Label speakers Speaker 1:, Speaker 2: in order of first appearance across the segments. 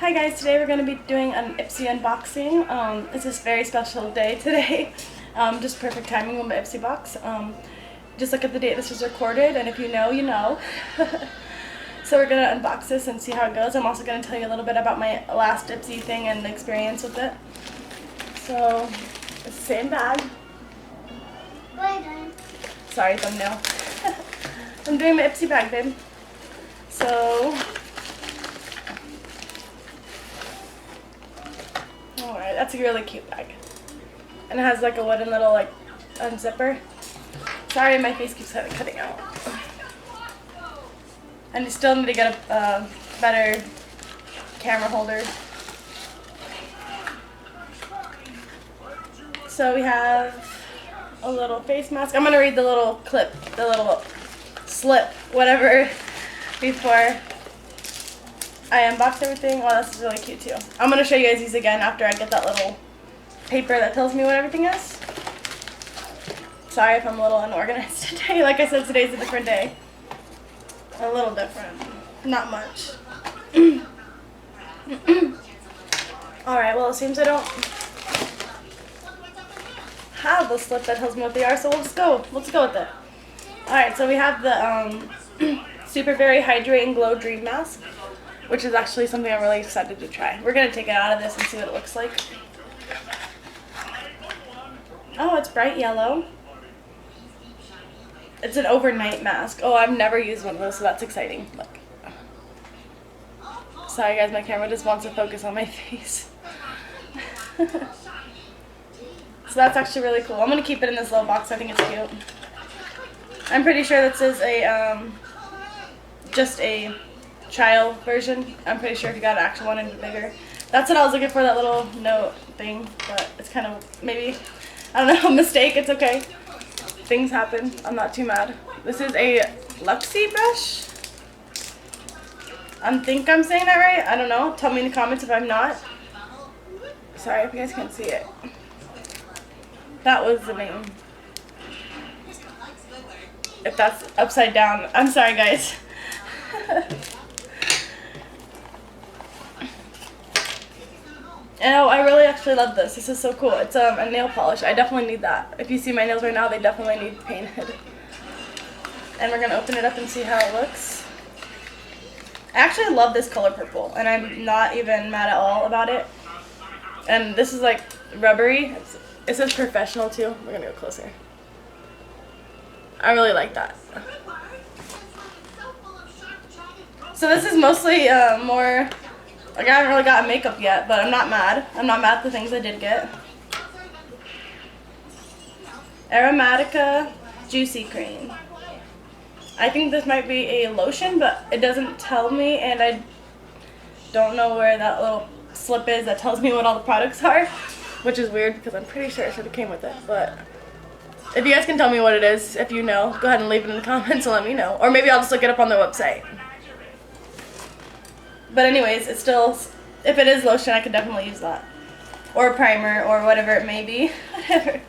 Speaker 1: Hi guys, today we're going to be doing an IPSY unboxing. It's this very special day today. Just perfect timing with my IPSY box. Just look at the date this was recorded, and if you know, you know. So we're going to unbox this and see how it goes. I'm also going to tell you a little bit about my last IPSY thing and the experience with it. So, it's the same bag.
Speaker 2: What are you doing?
Speaker 1: Sorry, thumbnail. I'm doing my IPSY bag, babe. So, alright, that's a really cute bag. And it has like a wooden little like unzipper. Sorry, my face keeps cutting out. And you still need to get a better camera holder. So we have a little face mask. I'm gonna read the little clip, the little slip, whatever, before I unbox everything. Oh, this is really cute too. I'm gonna show you guys these again after I get that little paper that tells me what everything is. Sorry if I'm a little unorganized today. Like I said, today's a different day. A little different. Not much. Alright, well it seems I don't have the slip that tells me what they are, so let's go with it. Alright, so we have the Super Berry Hydrate and Glow Dream Mask, which is actually something I'm really excited to try. We're going to take it out of this and see what it looks like. Oh, it's bright yellow. It's an overnight mask. Oh, I've never used one of those, so that's exciting. Look. Sorry guys, my camera just wants to focus on my face. So that's actually really cool. I'm going to keep it in this little box. I think it's cute. I'm pretty sure this is a just a trial version. I'm pretty sure if you got an actual one, it'd be bigger. That's what I was looking for, that little note thing, but it's kind of maybe, I don't know, a mistake. It's okay. Things happen. I'm not too mad. This is a IPSY brush. I think I'm saying that right. I don't know. Tell me in the comments if I'm not. Sorry if you guys can't see it. That was the name. If that's upside down, I'm sorry guys. And oh, I really actually love this. This is so cool. It's a nail polish. I definitely need that. If you see my nails right now, they definitely need painted. And we're going to open it up and see how it looks. I actually love this color purple, and I'm not even mad at all about it. And this is like rubbery. It says professional too. We're going to go closer. I really like that. So this is mostly more, like I haven't really gotten makeup yet, but I'm not mad. I'm not mad at the things I did get. Aromatica Juicy Cream. I think this might be a lotion, but it doesn't tell me, and I don't know where that little slip is that tells me what all the products are, which is weird because I'm pretty sure it should have came with it, but if you guys can tell me what it is, if you know, go ahead and leave it in the comments and let me know. Or maybe I'll just look it up on their website. But anyways, it's still, if it is lotion, I could definitely use that. Or primer, or whatever it may be. Whatever.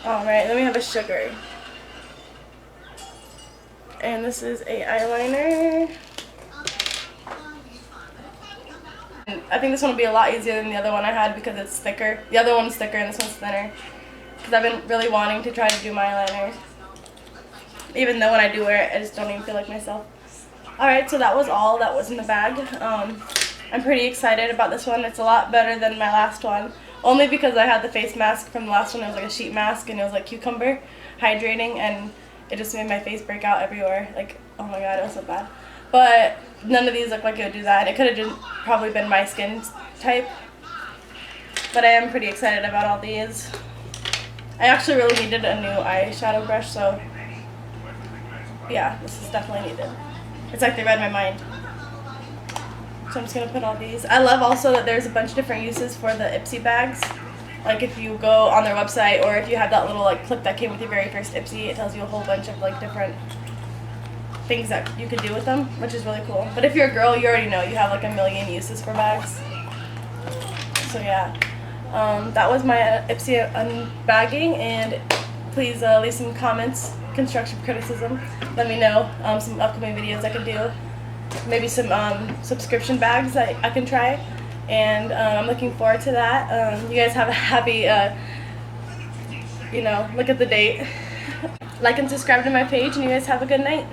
Speaker 1: Alright, then we have a sugar. And this is a eyeliner. I think this one will be a lot easier than the other one I had because it's thicker. The other one's thicker and this one's thinner. Because I've been really wanting to try to do my eyeliner. Even though when I do wear it, I just don't even feel like myself. Alright, so that was all that was in the bag. I'm pretty excited about this one. It's a lot better than my last one. Only because I had the face mask from the last one. It was like a sheet mask and it was like cucumber hydrating, and it just made my face break out everywhere. Like, oh my god, it was so bad. But none of these look like it would do that. It could have just probably been my skin type. But I am pretty excited about all these. I actually really needed a new eyeshadow brush, so yeah, this is definitely needed. It's like they read my mind. So I'm just going to put all these. I love also that there's a bunch of different uses for the IPSY bags. Like if you go on their website, or if you have that little like clip that came with your very first IPSY, it tells you a whole bunch of like different things that you could do with them, which is really cool. But if you're a girl, you already know you have like a million uses for bags. So yeah, that was my IPSY unbagging, and please leave some comments, constructive criticism. Let me know some upcoming videos I can do. Maybe some subscription bags I can try. And I'm looking forward to that. You guys have a happy, look at the date. Like and subscribe to my page, and you guys have a good night.